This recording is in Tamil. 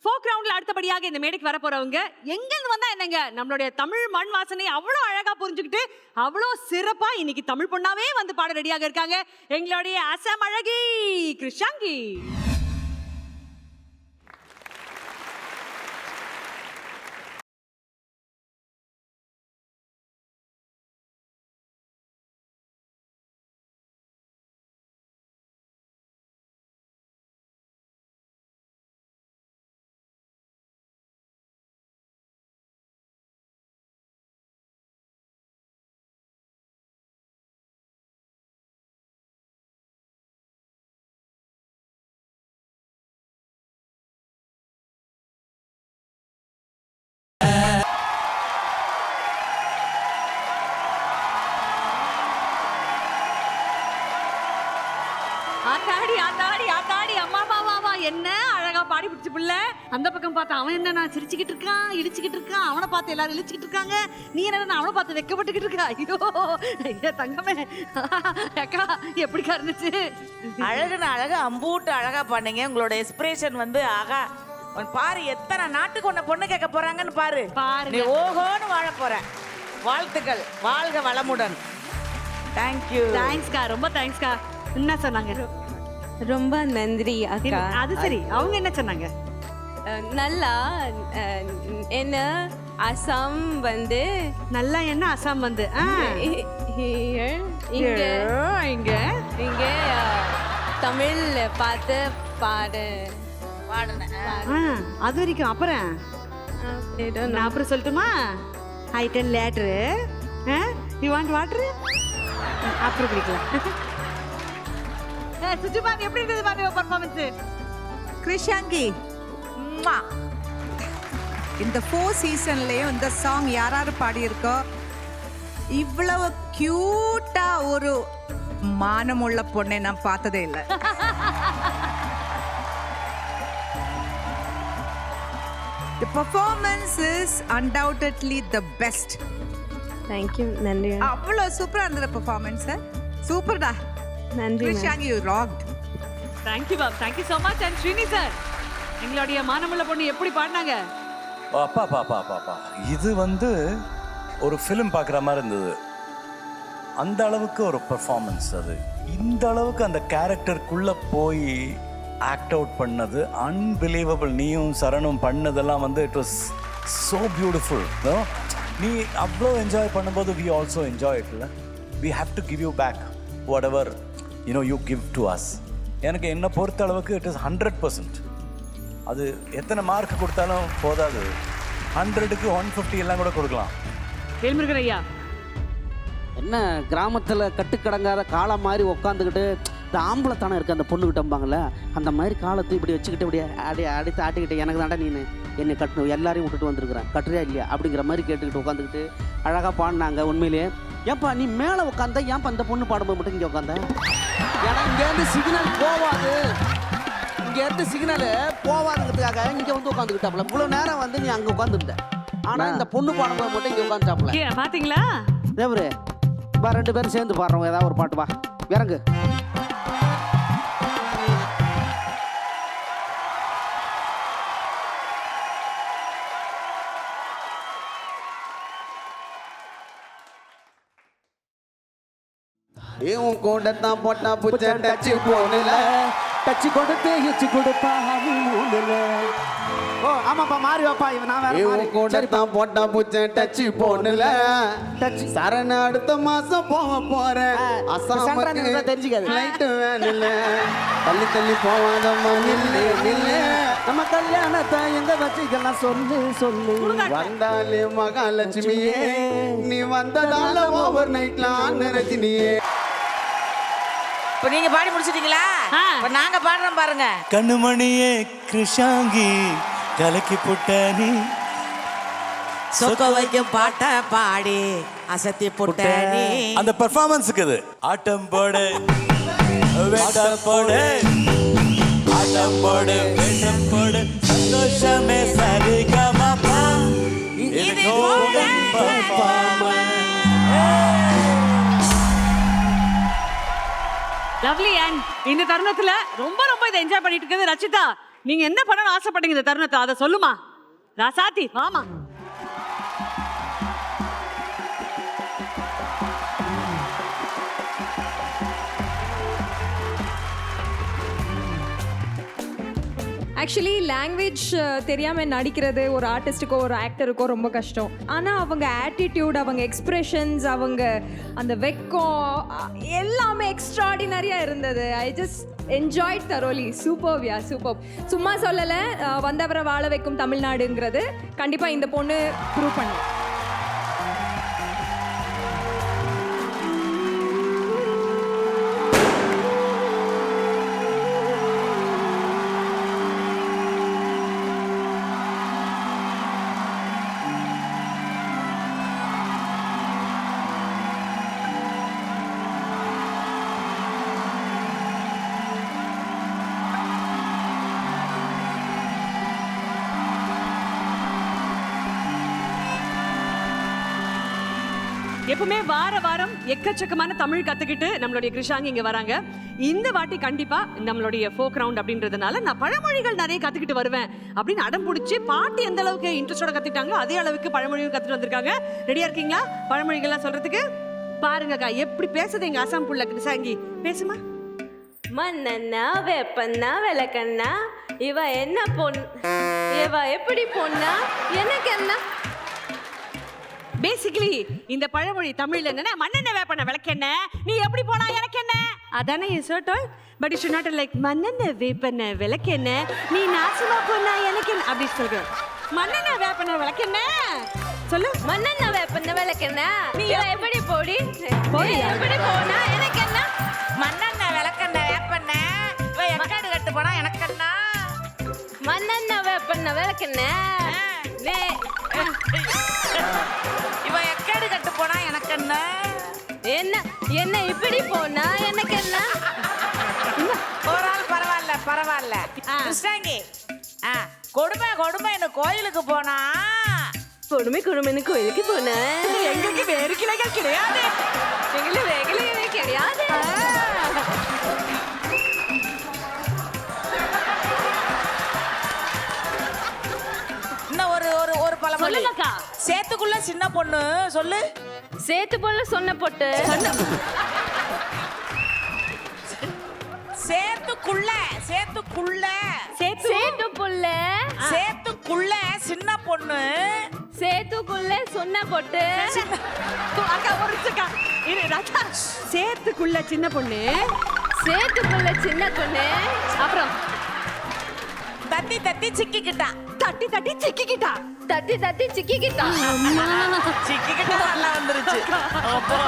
ஃபோக் ரவுண்ட்ல அடுத்தபடியாக இந்த மேடைக்கு வர போறவங்க எங்க இருந்து வந்தா என்னங்க நம்மளுடைய தமிழ் மண் வாசனை அவ்வளோ அழகா புரிஞ்சுக்கிட்டு அவ்வளோ சிறப்பா இன்னைக்கு தமிழ் பொண்ணாவே வந்து பாட ரெடியாக இருக்காங்க எங்களுடைய அசாம் அழகி கிருஷாங்கி. ஆத்தாடி ஆத்தாடி ஆத்தாடி அம்மா மாமா என்ன அழகா பாடி பிடிச்சு பிள்ளை. அந்த பக்கம் பார்த்தா அவன் என்ன நான் சிரிச்சுக்கிட்டு இருக்கான் இடிச்சுக்கிட்டு இருக்கான், அவனை பார்த்து எல்லாரும் இழிச்சுக்கிட்டு இருக்காங்க, நீ என்ன அவனை பார்த்து வெக்கப்பட்டுக்கிட்டு இருக்கா. ஐயோ ஐயா தங்கமே அக்கா எப்படிக்கா இருந்துச்சு? அழகுன்னு அழகா அம்பூட்டு அழகா பண்ணீங்க. உங்களோட எக்ஸ்பிரேஷன் வந்து ஆகா பாரு, எத்தனை நாட்டுக்கு உன்னை பொண்ணு கேட்க போறாங்கன்னு பாரு. நீ ஓஹோன்னு வாழ போற. வாழ்த்துக்கள், வாழ்க வளமுடன். தேங்க்யூ. தேங்க்ஸ்க்கா, ரொம்ப தேங்க்ஸ்க்கா. என்ன சொன்னாங்க? ரொம்ப நன்றி அக்கா. அது சரி, அவங்க என்ன சொன்னாங்க? நல்லா என்ன அசாம் வந்து நல்லா என்ன அசாம் வந்து இங்க இங்க இங்க தமிழ் பார்த்து பாடினேன். அது வரைக்கும். அப்புறம் நான் அப்புறம் சொல்லட்டுமா? ஐ ten later you want water அப்புறம் குடிக்கலாம். சுஜிமா எப்படி இருந்தது பாருங்க பர்ஃபார்மன்ஸ்? கிருஷாங்கி இந்த 4 சீசன்லயும் இந்த சாங் யாராரு பாடியிருக்கோ இவ்வளவு கியூட்டா ஒரு மானமுள்ள பொண்ணை நான் பார்த்ததே இல்லை. The performance is undoubtedly the best. Thank you. நன்றி. அவ்வளவு சூப்பரா இருந்தது பெர்ஃபார்மன்ஸ். சூப்பர்டா. நன்றி. கிருஷாங்கி you rocked. Thank you ma'am. Thank you so much. And Srini sir, எங்களுடைய மானமுள்ள பொண்ணு எப்படி பாடினாங்க? அப்பா பாப்பா பாப்பா இது வந்து ஒரு ஃபிலிம் பார்க்குற மாதிரி இருந்தது. அந்த அளவுக்கு ஒரு பெர்ஃபார்மன்ஸ். அது இந்த அளவுக்கு அந்த கேரக்டருக்குள்ளே போய் ஆக்ட் அவுட் பண்ணது அன்பிலீவபிள். நீயும் சரணும் பண்ணதெல்லாம் வந்து இட் வாஸ் ஸோ பியூட்டிஃபுல். நீ அவ்வளோ என்ஜாய் பண்ணும்போது வி ஆல்சோ என்ஜாய் இட். இல்லை, we have to give you back whatever you give to us. எனக்கு என்னை பொறுத்த அளவுக்கு இட் இஸ் 100%. அது எத்தனை மார்க் கொடுத்தாலும் போதாது. 100க்கு 150 எல்லாம் கூட கொடுக்கலாம். வேல்முருகன் ஐயா, என்ன கிராமத்தில் கட்டுக்கடங்காத காலம் மாதிரி உட்காந்துக்கிட்டு இந்த ஆம்பளைத்தானே இருக்குது அந்த பொண்ணுக்கிட்டம்பாங்கள்ல, அந்த மாதிரி காலத்தை இப்படி வச்சுக்கிட்டு இப்படி அடித்து ஆட்டிக்கிட்டு எனக்கு தாண்டா நீ என்னை கட்டணும் எல்லாரையும் விட்டுட்டு வந்திருக்கிறேன் கட்டுறியா இல்லையா அப்படிங்கிற மாதிரி கேட்டுக்கிட்டு உட்காந்துக்கிட்டு அழகாக பாடினாங்க. உண்மையிலே ஏன்ப்பா நீ மேலே உட்காந்தா ஏன்ப்பா அந்த பொண்ணு பாடும்போது மட்டும் இங்கே உட்காந்த? ஏன்னா இங்கேருந்து சிக்னல் போவாது, இங்கேருந்து சிக்னல் போவாதுங்கிறதுக்காக இங்கே வந்து உட்காந்துக்கிட்டாப்புல. இவ்வளோ நேரம் வந்து நீ அங்கே உட்காந்துருந்த, ஆனால் இந்த பொண்ணு பாடும்போது மட்டும் இங்கே உட்காந்துட்டாப்புல. பாத்தீங்களா தேவரு வா 2 பேரும் சேர்ந்து பாடுறோம் ஏதாவது ஒரு பாட்டு. வா இறங்கு. இவன் கூட தான் போட்டா புச்ச டச்சு போனல டச்சு கொடுத்து எச்சு கொடுப்பா மூணுல. ஓ ஆமாப்பா மாறி வாப்பா. இவன் நான் வேற இவன் கூட தான் போட்டா புச்ச டச்சு போனல டச்சு சரண அடுத்த மாசம் போறேன். அசாமக்கு தெரிஞ்சுக்காது லைட் வேணுல தள்ளி தள்ளி போவாதம்மா நில்லு நில்லு. நம்ம கல்யாணத்தை எங்க வச்சுக்கலாம் சொல்லு சொல்லு. வந்தாலே மகாலட்சுமியே நீ வந்ததால ஓவர் நைட்ல ரஜினியே. இப்ப நீங்க பாடி முடிச்சிட்டீங்களா? இப்ப நாங்க பாடுறோம் பாருங்க. கண்ணுமணியே கிருஷாங்கி கலக்கி புட்ட நீ சொக்க வைக்கும் பாட்ட பாடி அசத்தி புட்ட நீ. அந்த பெர்ஃபார்மன்ஸுக்கு இது ஆட்டம் போடு வேட்டம் போடு ஆட்டம் போடு வேட்டம் போடு சந்தோஷமே சரிகமபா இது கோல்டன் பெர்ஃபார்மன்ஸ். லவ்லி. அண்ட் இந்த தருணத்துல ரொம்ப ரொம்ப இதை என்ஜாய் பண்ணிட்டு இருக்கிறது ரச்சிதா. நீங்க என்ன பண்ணணும்னு ஆசைப்பட்டீங்க இந்த தருணத்தை அதை சொல்லுமா ராசாத்தி வாமா. ஆக்சுவலி லாங்குவேஜ் தெரியாமல் நடிக்கிறது ஒரு ஆர்டிஸ்ட்டுக்கோ ஒரு ஆக்டருக்கோ ரொம்ப கஷ்டம். ஆனால் அவங்க ஆட்டிடியூட், அவங்க எக்ஸ்ப்ரெஷன்ஸ், அவங்க அந்த வெக்கம் எல்லாமே எக்ஸ்ட்ராடினரியாக இருந்தது. I just enjoyed thoroughly. சூப்பர்வியா, சூப்பர். சும்மா சொல்லலை, வந்தவரை வாழ வைக்கும் தமிழ்நாடுங்கிறது கண்டிப்பாக இந்த பொண்ணு ப்ரூவ் பண்ணு. எப்பவுமே வார வாரம் எக்கச்சக்கமான தமிழ் கத்துக்கிட்டு நம்மளுடைய கிருஷாங்கி இங்க வராங்க. இந்த வாட்டி கண்டிப்பா நம்மளுடைய ஃபோக் ரவுண்ட் அப்படின்றதுனால நான் பழமொழிகள் நிறைய கத்துக்கிட்டு வருவேன் அப்படின்னு அடம் பிடிச்சி பாட்டி எந்த அளவுக்கு இன்ட்ரெஸ்டோட கத்துக்கிட்டாங்களோ அதே அளவுக்கு பழமொழியும் கத்துட்டு வந்திருக்காங்க. ரெடியா இருக்கீங்களா பழமொழிகள்லாம் சொல்றதுக்கு? பாருங்கக்கா எப்படி பேசுது எங்க அசாம் புள்ள கிருஷாங்கி. பேசுமா. மண்ணண்ணா வேப்பண்ணா விளக்கண்ணா இவ என்ன பொண்ணு, இவ எப்படி பொண்ணா எனக்கு என்ன. பேசிக்கலி இந்த பழமொழி தமிழ்ல என்னன்னா மண்ணெண்ணெய் வேப்பெண்ணெய் விளக்கெண்ணெய் நீ எப்படி போனா எனக்கு என்ன அதானே சொல்லிட்டோம். But it should not like மண்ணெண்ணெய் வேப்பெண்ணெய் விளக்கெண்ணெய் நீ நாசமா போனா எனக்கு என்ன அப்படி சொல்றேன். மண்ணெண்ணெய் வேப்பெண்ணெய் விளக்கெண்ணெய் சொல்லு. மண்ணெண்ணெய் வேப்பண்ணெய் விளக்கெண்ணெய் நீ இவ எப்படி போடி போடி எப்படி போனா எனக்கு என்ன. மண்ணெண்ணெய் விளக்கெண்ணெய் வேப்பெண்ணெய் இவ எக்காடு கட்டு போனா எனக்கு என்ன. மண்ணெண்ணெய் வேப்பண்ணெய் விளக்கெண்ணெய் இவ எக்காடு கட்டு போனா எனக்கு என்ன. என்ன என்ன இப்படி போனா எனக்கு என்ன. ஒரு ஆள் பரவாயில்ல பரவாயில்ல. கிருஷ்ணாங்கி கொடுமை கொடுமைன்னு கோயிலுக்கு போனா கொடுமை கொடுமைன்னு கோயிலுக்கு போன எங்களுக்கு வேறு கிளைகள் கிடையாது. எங்களுக்கு வேகலையே கிடையாது. இன்னும் ஒரு ஒரு ஒரு பழமொழி. சொல்லுங்கக்கா. சேத்துக்குள்ள சின்ன பொண்ணு சொல்லு. சேத்து போல சொன்ன போட்டு சேத்துக்குள்ள சேத்துக்குள்ள சேத்து புள்ள சேத்துக்குள்ள சின்ன பொண்ணு சேத்துக்குள்ள சொன்ன போட்டு. அக்கா ஒரு நிமிஷம்க்கா. இரு ராஜா. சேத்துக்குள்ள சின்ன பொண்ணு சேத்துக்குள்ள சின்ன பொண்ணு அப்புறம் தத்தி தத்தி சிக்கிக்கிட்டா. தட்டி தட்டி சிக்கிக்கிட்டா. தத்தி தத்தி சிக்கிக்கிட்டா. சிக்கிக்கிட்டா நல்லா வந்துருச்சு. அப்போ